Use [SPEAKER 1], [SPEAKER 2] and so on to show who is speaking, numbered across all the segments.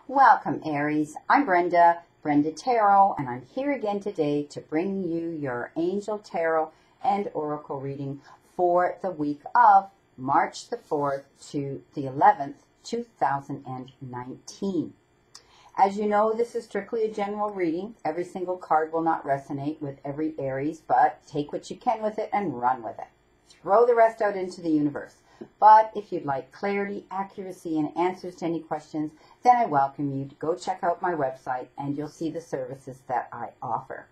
[SPEAKER 1] Welcome, Aries. I'm Brenda Tarot, and I'm here again today to bring you your Angel Tarot and Oracle reading for the week of March the 4th to the 11th, 2019. As you know, this is strictly a general reading. Every single card will not resonate with every Aries, but take what you can with it and run with it. Throw the rest out into the universe. But if you'd like clarity, accuracy, and answers to any questions, then I welcome you to go check out my website and you'll see the services that I offer.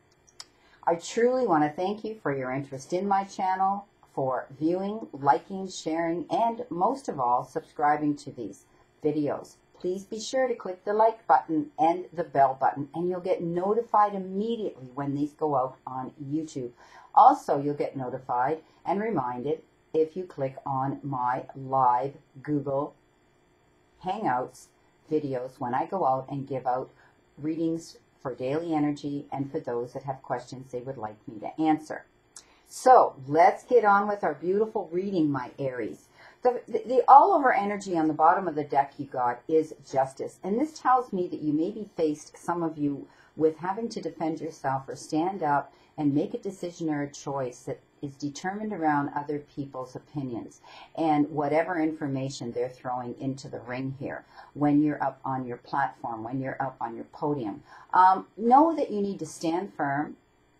[SPEAKER 1] I truly want to thank you for your interest in my channel, for viewing, liking, sharing, and most of all, subscribing to these videos. Please be sure to click the like button and the bell button, and you'll get notified immediately when these go out on YouTube. Also, you'll get notified and reminded if you click on my live Google Hangouts videos when I go out and give out readings for daily energy and for those that have questions they would like me to answer. So let's get on with our beautiful reading, my Aries. The all-over energy on the bottom of the deck you got is justice. And this tells me that you may be faced, some of you, with having to defend yourself or stand up and make a decision or a choice that is determined around other people's opinions and whatever information they're throwing into the ring here when you're up on your platform, when you're up on your podium. Know that you need to stand firm,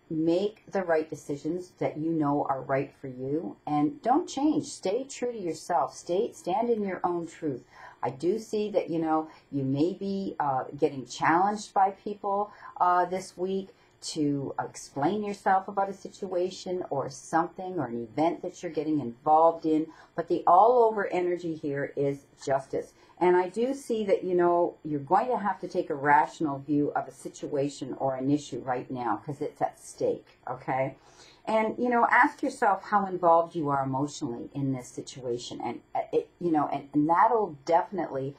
[SPEAKER 1] make the right decisions that you know are right for you, and don't change. Stay true to yourself. Stand in your own truth. I do see that, you may be getting challenged by people this week to explain yourself about a situation or something or an event that you're getting involved in. But the all-over energy here is justice. And I do see that, you're going to have to take a rational view of a situation or an issue right now because it's at stake, okay? And, ask yourself how involved you are emotionally in this situation. And, and that'll definitely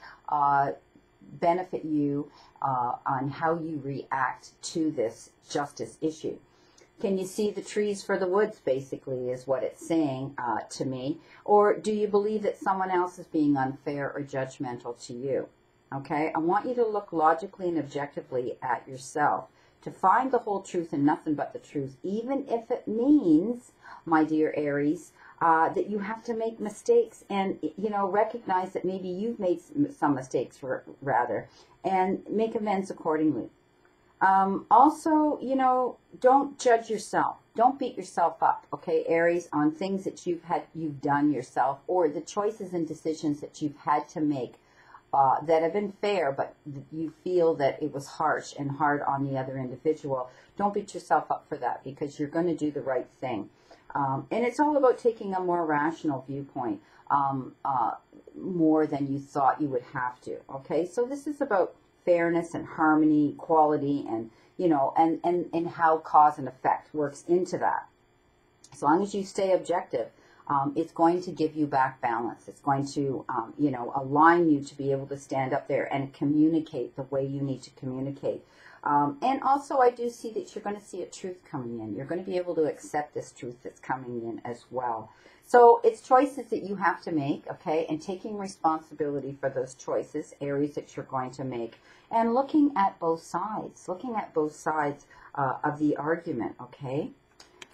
[SPEAKER 1] benefit you on how you react to this justice issue. Can you see the trees for the woods, basically, is what it's saying to me? Or do you believe that someone else is being unfair or judgmental to you? Okay, I want you to look logically and objectively at yourself to find the whole truth and nothing but the truth, even if it means, my dear Aries, that you have to make mistakes and, recognize that maybe you've made some mistakes, rather, and make amends accordingly. Also, don't judge yourself. Don't beat yourself up, okay, Aries, on things that you've done yourself or the choices and decisions that you've had to make that have been fair, but you feel that it was harsh and hard on the other individual. Don't beat yourself up for that because you're going to do the right thing. And it's all about taking a more rational viewpoint, more than you thought you would have to, okay? So this is about fairness and harmony, equality, and, and how cause and effect works into that. As long as you stay objective, it's going to give you back balance. It's going to, align you to be able to stand up there and communicate the way you need to communicate. And also, I do see that you're going to see a truth coming in. You're going to be able to accept this truth that's coming in as well. So it's choices that you have to make, okay, and taking responsibility for those choices, Aries, that you're going to make, and looking at both sides, of the argument, okay?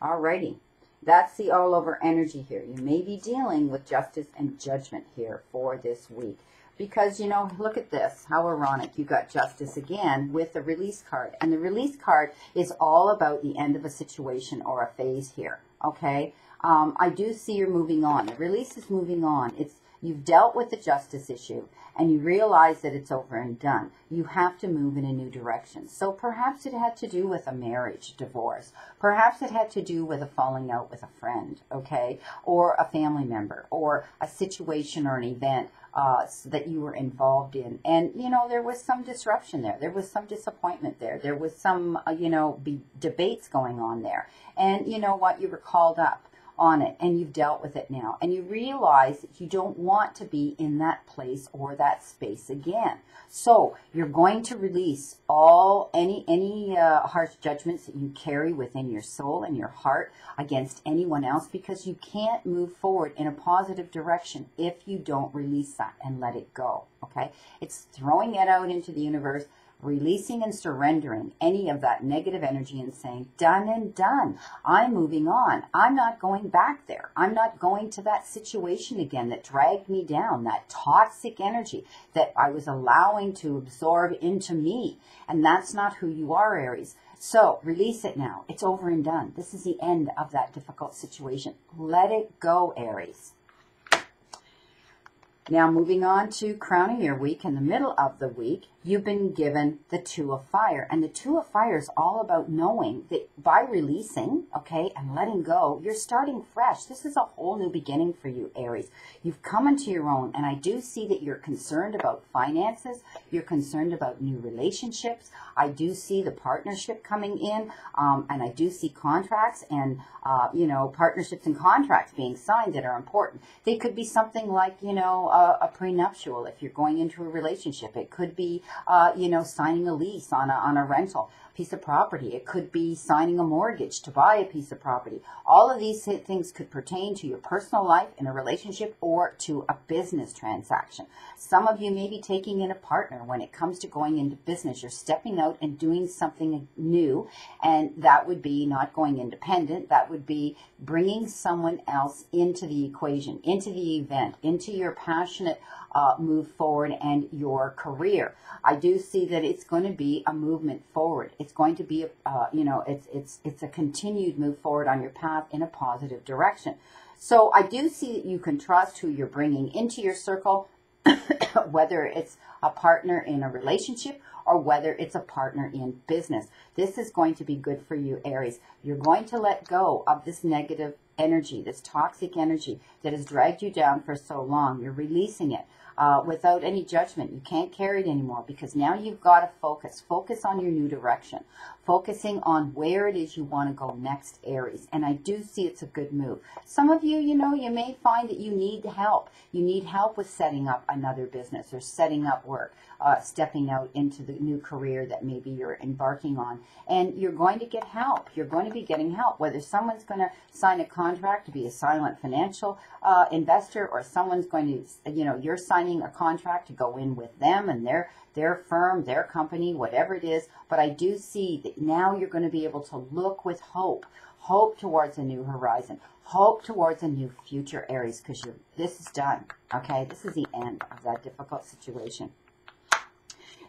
[SPEAKER 1] Alrighty. That's the all-over energy here. You may be dealing with justice and judgment here for this week. Because, look at this. How ironic. You got justice again with the release card. And the release card is all about the end of a situation or a phase here, okay? I do see you're moving on. The release is moving on. You've dealt with the justice issue, and you realize that it's over and done. You have to move in a new direction. So perhaps it had to do with a marriage, divorce. Perhaps it had to do with a falling out with a friend, okay? Or a family member, or a situation or an event that you were involved in. And, there was some disruption there. There was some disappointment there. There was some, debates going on there. And you know what? You were called up. on it, and you've dealt with it now, and you realize that you don't want to be in that place or that space again. So you're going to release any harsh judgments that you carry within your soul and your heart against anyone else, because you can't move forward in a positive direction if you don't release that and let it go. Okay, it's throwing it out into the universe, releasing and surrendering any of that negative energy and saying, done and done. I'm moving on. I'm not going back there. I'm not going to that situation again that dragged me down, that toxic energy that I was allowing to absorb into me. And that's not who you are, Aries. So release it now. It's over and done. This is the end of that difficult situation. Let it go, Aries. Now, moving on to crowning your week, in the middle of the week, you've been given the Two of Fire. And the Two of Fire is all about knowing that by releasing, okay, and letting go, you're starting fresh. This is a whole new beginning for you, Aries. You've come into your own, and I do see that you're concerned about finances. You're concerned about new relationships. I do see the partnership coming in, and I do see contracts and, partnerships and contracts being signed that are important. They could be something like, a prenuptial if you're going into a relationship. It could be, signing a lease on a rental piece of property. It could be signing a mortgage to buy a piece of property. All of these things could pertain to your personal life in a relationship or to a business transaction. Some of you may be taking in a partner when it comes to going into business. You're stepping out and doing something new, and that would be not going independent. That would be bringing someone else into the equation, into the event, into your passionate move forward and your career. I do see that it's going to be a movement forward. It's going to be, it's a continued move forward on your path in a positive direction. So I do see that you can trust who you're bringing into your circle, whether it's a partner in a relationship or whether it's a partner in business. This is going to be good for you, Aries. You're going to let go of this negative energy, this toxic energy that has dragged you down for so long. You're releasing it without any judgment. You can't carry it anymore, because now you've got to focus. Focus on your new direction. Focusing on where it is you want to go next, Aries. And I do see it's a good move. Some of you, you may find that you need help. You need help with setting up another business or setting up work, stepping out into the new career that maybe you're embarking on. And you're going to get help. You're going to be getting help, whether someone's going to sign a contract to be a silent financial investor, or someone's going to, you're signing a contract to go in with them and their firm, their company, whatever it is. But I do see that now you're going to be able to look with hope towards a new horizon, hope towards a new future, Aries, because this is done. Okay, this is the end of that difficult situation.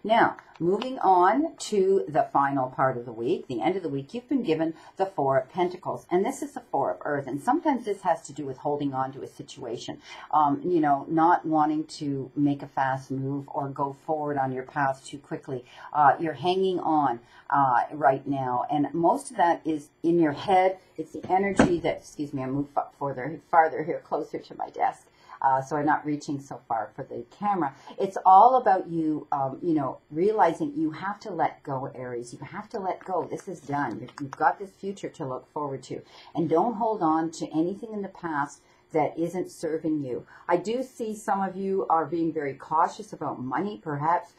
[SPEAKER 1] Now, moving on to the final part of the week, the end of the week, you've been given the Four of Pentacles, and this is the Four of Earth, and sometimes this has to do with holding on to a situation, not wanting to make a fast move or go forward on your path too quickly. You're hanging on right now, and most of that is in your head. It's the energy that, excuse me, I move farther here, closer to my desk. So I'm not reaching so far for the camera. It's all about you, realizing you have to let go, Aries. You have to let go. This is done. You've got this future to look forward to. And don't hold on to anything in the past that isn't serving you. I do see some of you are being very cautious about money, perhaps.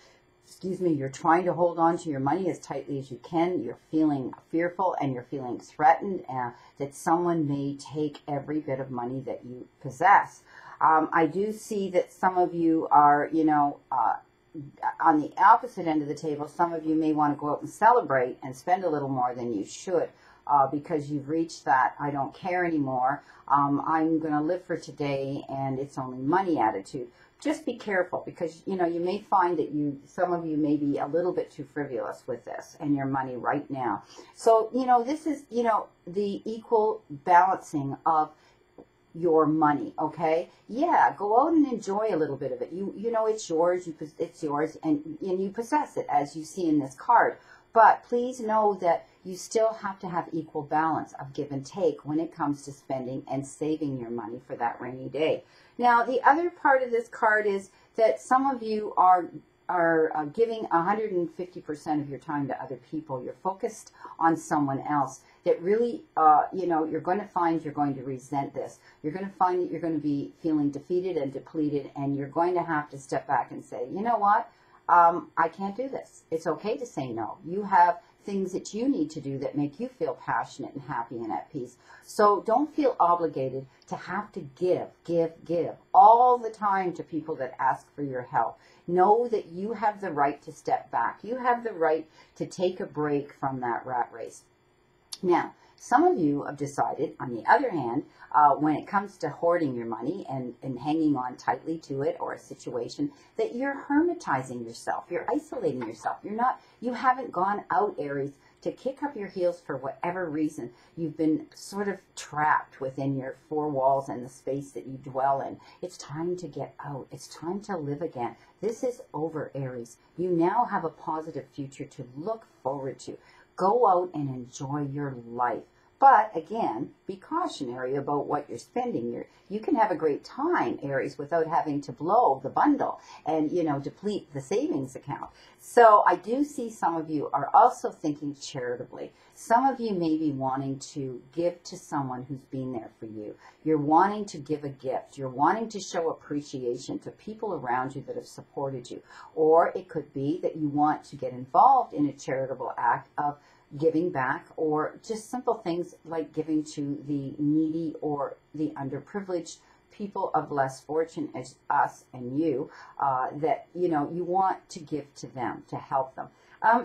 [SPEAKER 1] You're trying to hold on to your money as tightly as you can. You're feeling fearful and you're feeling threatened that someone may take every bit of money that you possess. I do see that some of you are, on the opposite end of the table. Some of you may want to go out and celebrate and spend a little more than you should because you've reached that I don't care anymore. I'm going to live for today and it's only money attitude. Just be careful, because, you may find that some of you may be a little bit too frivolous with this and your money right now. So, this is, the equal balancing of your money, okay? Yeah, go out and enjoy a little bit of it. It's yours, it's yours, and you possess it, as you see in this card. But please know that you still have to have equal balance of give and take when it comes to spending and saving your money for that rainy day. Now, the other part of this card is that some of you are are giving 150% of your time to other people. You're focused on someone else. That really, you know, you're going to find you're going to resent this. You're going to find that you're going to be feeling defeated and depleted, and you're going to have to step back and say, you know what, I can't do this. It's okay to say no. You have things that you need to do that make you feel passionate and happy and at peace. So don't feel obligated to have to give all the time to people that ask for your help. Know that you have the right to step back. You have the right to take a break from that rat race. Now, some of you have decided, on the other hand, when it comes to hoarding your money and hanging on tightly to it or a situation, that you're hermetizing yourself. You're isolating yourself. You haven't gone out, Aries, to kick up your heels for whatever reason. You've been sort of trapped within your four walls and the space that you dwell in. It's time to get out. It's time to live again. This is over, Aries. You now have a positive future to look forward to. Go out and enjoy your life. But again, be cautionary about what you're spending. You can have a great time, Aries, without having to blow the bundle and, you know, deplete the savings account. So I do see some of you are also thinking charitably. Some of you may be wanting to give to someone who's been there for you. You're wanting to give a gift. You're wanting to show appreciation to people around you that have supported you. Or it could be that you want to get involved in a charitable act of giving back, or just simple things like giving to the needy or the underprivileged, people of less fortune as us and you, that, you know, you want to give to them, to help them.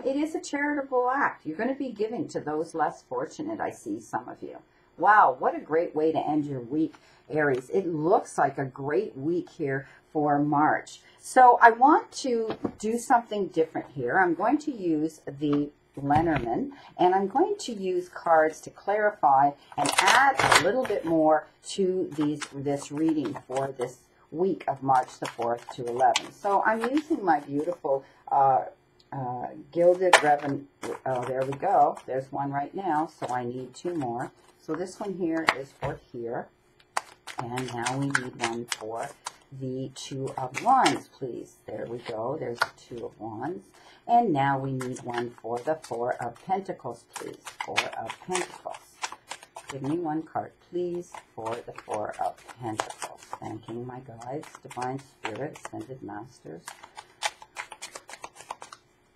[SPEAKER 1] It is a charitable act. You're going to be giving to those less fortunate, I see some of you. Wow, what a great way to end your week, Aries. It looks like a great week here for March. So I want to do something different here. I'm going to use the Lenormand, and I'm going to use cards to clarify and add a little bit more to this reading for this week of March the 4th to 11th. So I'm using my beautiful Gilded Revan. Oh, there we go. There's one right now, so I need two more. So this one here is for here, and now we need one for the Two of Wands, please. There we go. There's the Two of Wands. And now we need one for the Four of Pentacles, please. Four of Pentacles. Give me one card, please, for the Four of Pentacles. Thanking my guides, Divine Spirit, Ascended Masters.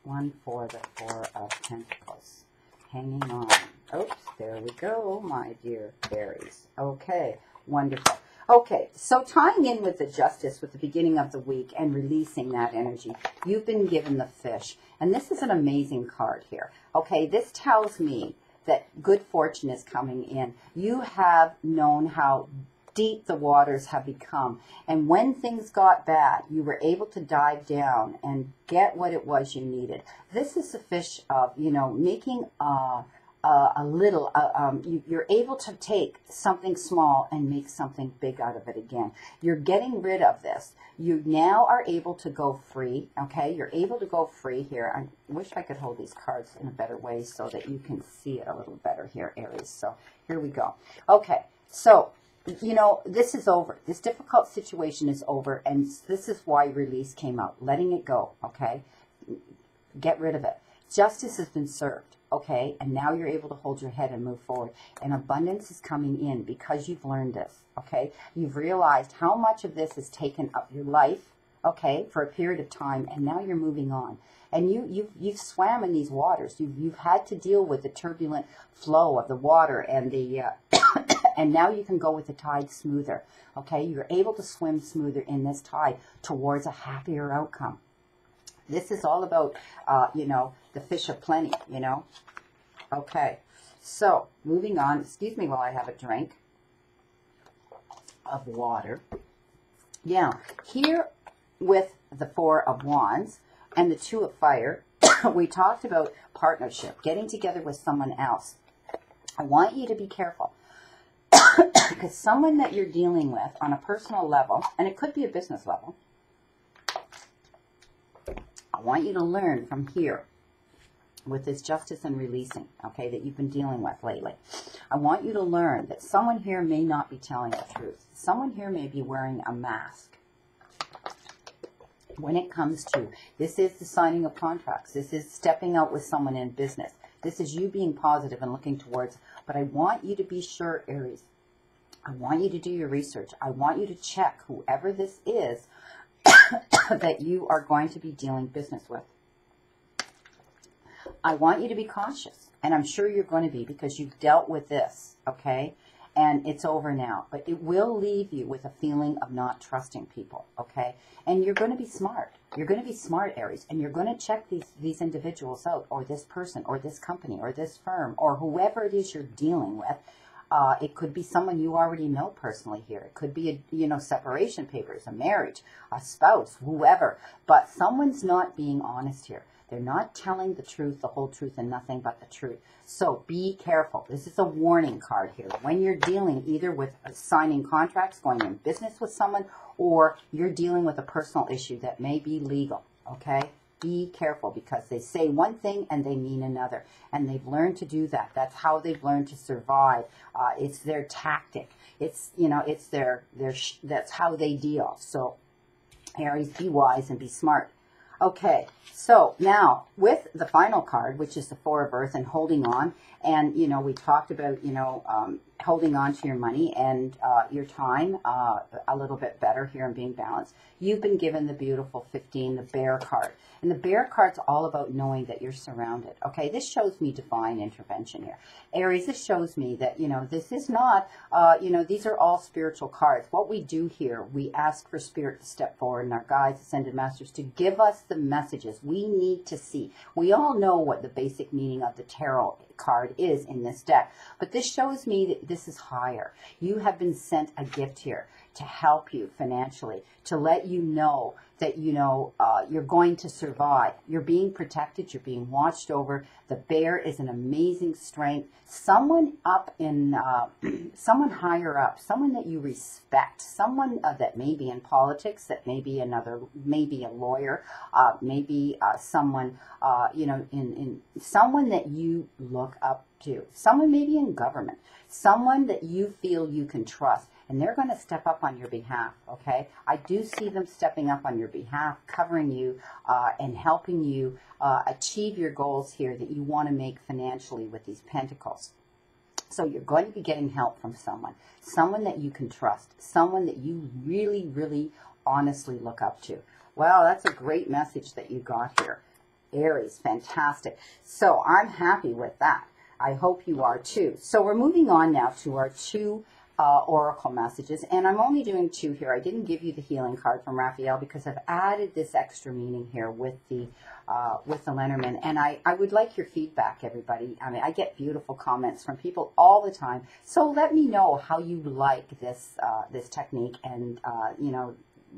[SPEAKER 1] One for the Four of Pentacles. Hanging on. Oops, there we go, my dear Aries. Okay, wonderful. Okay, so tying in with the Justice with the beginning of the week and releasing that energy, you've been given the Fish. And this is an amazing card here. Okay, this tells me that good fortune is coming in. You have known how deep the waters have become. And when things got bad, you were able to dive down and get what it was you needed. This is the Fish of, you know, making you're able to take something small and make something big out of it again. You're getting rid of this. You now are able to go free, okay? You're able to go free here. I wish I could hold these cards in a better way so that you can see it a little better here, Aries. So here we go. Okay, so, you know, this is over. This difficult situation is over, and this is why release came out. Letting it go, okay? Get rid of it. Justice has been served, okay? And now you're able to hold your head and move forward. And abundance is coming in because you've learned this, okay? You've realized how much of this has taken up your life, okay, for a period of time, and now you're moving on. And you've swam in these waters. You've had to deal with the turbulent flow of the water and the and now you can go with the tide smoother, okay? You're able to swim smoother in this tide towards a happier outcome. This is all about, you know, the fish of plenty, you know. Okay, so moving on. Excuse me while I have a drink of water. Yeah, here with the Four of Wands and the Two of Fire, we talked about partnership, getting together with someone else. I want you to be careful because someone that you're dealing with on a personal level, and it could be a business level, I want you to learn from here with this justice and releasing, okay, that you've been dealing with lately. I want you to learn that someone here may not be telling the truth. Someone here may be wearing a mask. when it comes to, this is the signing of contracts. This is stepping out with someone in business. This is you being positive and looking towards. But I want you to be sure, Aries, I want you to do your research. I want you to check whoever this is that you are going to be dealing business with. I want you to be cautious, and I'm sure you're going to be because you've dealt with this, okay? And it's over now, but it will leave you with a feeling of not trusting people, okay? And you're going to be smart. You're going to be smart, Aries, and you're going to check these individuals out, or this person, or this company, or this firm, or whoever it is you're dealing with. It could be someone you already know personally here. It could be, separation papers, a marriage, a spouse, whoever. But someone's not being honest here. They're not telling the truth, the whole truth, and nothing but the truth. So be careful. This is a warning card here. When you're dealing either with signing contracts, going in business with someone, or you're dealing with a personal issue that may be legal, okay? Be careful because they say one thing and they mean another. And they've learned to do that. That's how they've learned to survive. It's their tactic. It's, it's that's how they deal. So Aries, be wise and be smart. Okay, so now with the final card, which is the Four of Earth and holding on, and, we talked about, holding on to your money and your time a little bit better here and being balanced. You've been given the beautiful 15, the Bear card. And the Bear card's all about knowing that you're surrounded. Okay, this shows me divine intervention here. Aries, this shows me that, this is not, these are all spiritual cards. What we do here, we ask for Spirit to step forward and our guides, Ascended Masters, to give us the messages we need to see. We all know what the basic meaning of the tarot card is in this deck, but this shows me that this is higher. You have been sent a gift here to help you financially, to let you know that you're going to survive. You're being protected. You're being watched over. The Bear is an amazing strength. Someone up in, someone higher up, someone that you respect, someone that may be in politics, that may be maybe a lawyer, maybe someone, in someone that you look up to, someone maybe in government, someone that you feel you can trust. And they're going to step up on your behalf, okay? I do see them stepping up on your behalf, covering you and helping you achieve your goals here that you want to make financially with these pentacles. So you're going to be getting help from someone that you can trust, someone that you really, really honestly look up to. Well, that's a great message that you got here. Aries, fantastic. So I'm happy with that. I hope you are too. So we're moving on now to our two oracle messages, and I'm only doing two here. I didn't give you the healing card from Raphael because I've added this extra meaning here with the Lenormand, and I would like your feedback, everybody. I mean, I get beautiful comments from people all the time, so let me know how you like this this technique and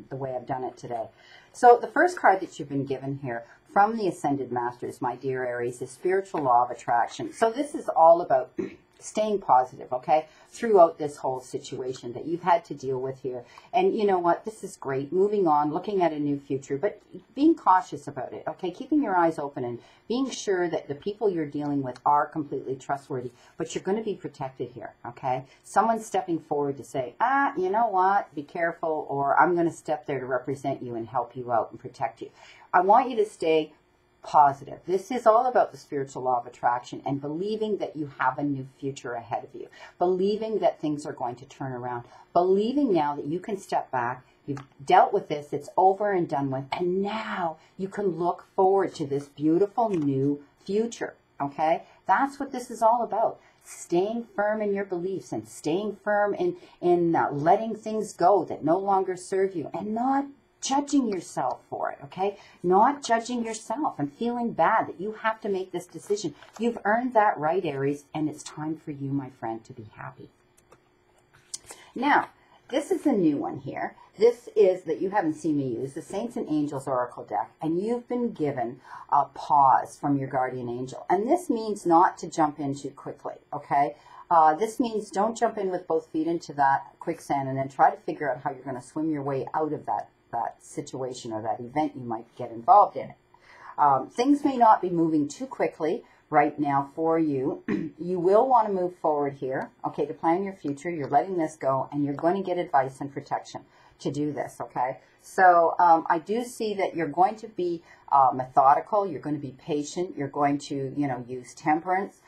[SPEAKER 1] the way I've done it today. So the first card that you've been given here from the Ascended Masters, my dear Aries, is Spiritual Law of Attraction. So this is all about staying positive, okay, throughout this whole situation that you've had to deal with here. And you know what? This is great. Moving on, looking at a new future, but being cautious about it, okay? Keeping your eyes open and being sure that the people you're dealing with are completely trustworthy, but you're going to be protected here, okay? Someone stepping forward to say, you know what? Be careful, or I'm going to step there to represent you and help you out and protect you. I want you to stay positive. This is all about the spiritual law of attraction and believing that you have a new future ahead of you. Believing that things are going to turn around. Believing now that you can step back. You've dealt with this. It's over and done with. And now you can look forward to this beautiful new future. Okay? That's what this is all about. Staying firm in your beliefs and staying firm in letting things go that no longer serve you and not judging yourself for it, okay? Not judging yourself and feeling bad that you have to make this decision. You've earned that right, Aries, and it's time for you, my friend, to be happy. Now, this is a new one here. This is that you haven't seen me use, the Saints and Angels Oracle deck, and you've been given a pause from your guardian angel. And this means not to jump in too quickly, okay? This means don't jump in with both feet into that quicksand and then try to figure out how you're going to swim your way out of that situation or that event you might get involved in. Things may not be moving too quickly right now for you. You will want to move forward here, okay, to plan your future. You're letting this go, and you're going to get advice and protection. to do this, okay? So I do see that you're going to be methodical, you're going to be patient, you're going to, use temperance.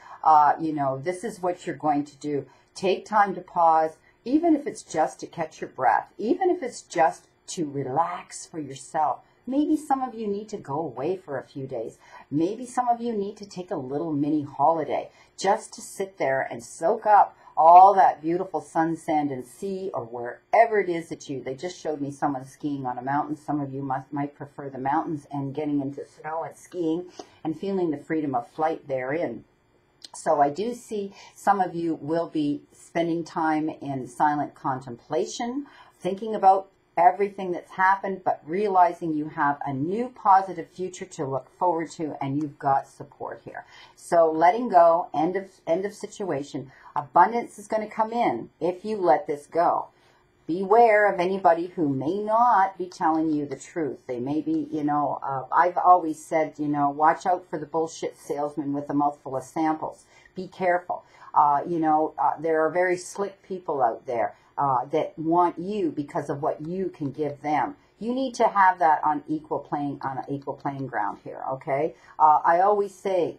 [SPEAKER 1] This is what you're going to do. Take time to pause, even if it's just to catch your breath, even if it's just to relax for yourself. Maybe some of you need to go away for a few days. Maybe some of you need to take a little mini holiday just to sit there and soak up all that beautiful sun, sand, and sea, or wherever it is that they just showed me someone skiing on a mountain. Some of you might prefer the mountains and getting into snow and skiing and feeling the freedom of flight therein. So I do see some of you will be spending time in silent contemplation, thinking about everything that's happened, but realizing you have a new positive future to look forward to, and you've got support here. So letting go, end of situation. Abundance is going to come in if you let this go. Beware of anybody who may not be telling you the truth. They may be, I've always said, watch out for the bullshit salesman with a mouthful of samples. Be careful. There are very slick people out there that want you because of what you can give them. You need to have that on an equal playing ground here, okay? I always say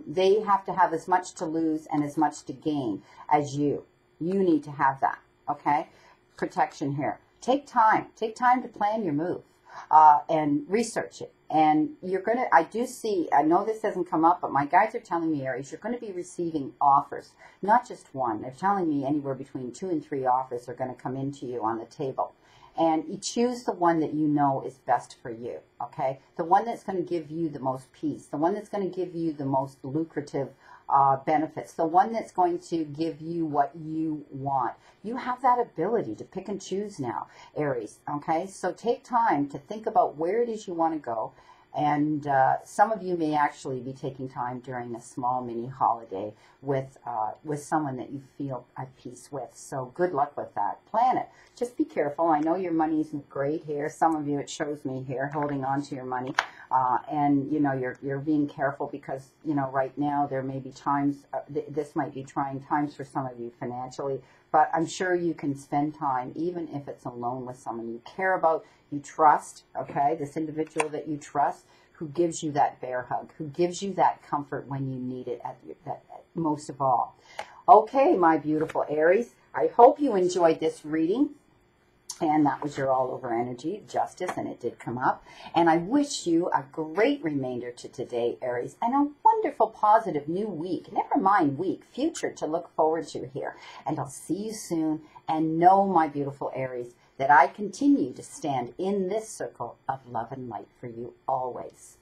[SPEAKER 1] they have to have as much to lose and as much to gain as you. You need to have that, okay? Protection here. Take time to plan your move and research it. And you're going to, I know this hasn't come up, but my guides are telling me, Aries, you're going to be receiving offers, not just one. They're telling me anywhere between 2 and 3 offers are going to come into you on the table. And you choose the one that you know is best for you, okay? The one that's going to give you the most peace, the one that's going to give you the most lucrative benefits, the one that's going to give you what you want. You have that ability to pick and choose now, Aries, okay? So take time to think about where it is you want to go. And some of you may actually be taking time during a small mini holiday with someone that you feel at peace with. So good luck with that. Plan it. Just be careful. I know your money isn't great here. Some of you, it shows me here, holding on to your money. And, you're being careful because, right now there may be times, this might be trying times for some of you financially. But I'm sure you can spend time, even if it's alone with someone you care about, you trust, okay? This individual that you trust, who gives you that bear hug, who gives you that comfort when you need it most of all. Okay, my beautiful Aries, I hope you enjoyed this reading. And that was your all-over energy, justice, and it did come up. And I wish you a great remainder to today, Aries, and a wonderful, positive new week. Never mind week, future to look forward to here. And I'll see you soon. And know, my beautiful Aries, that I continue to stand in this circle of love and light for you always.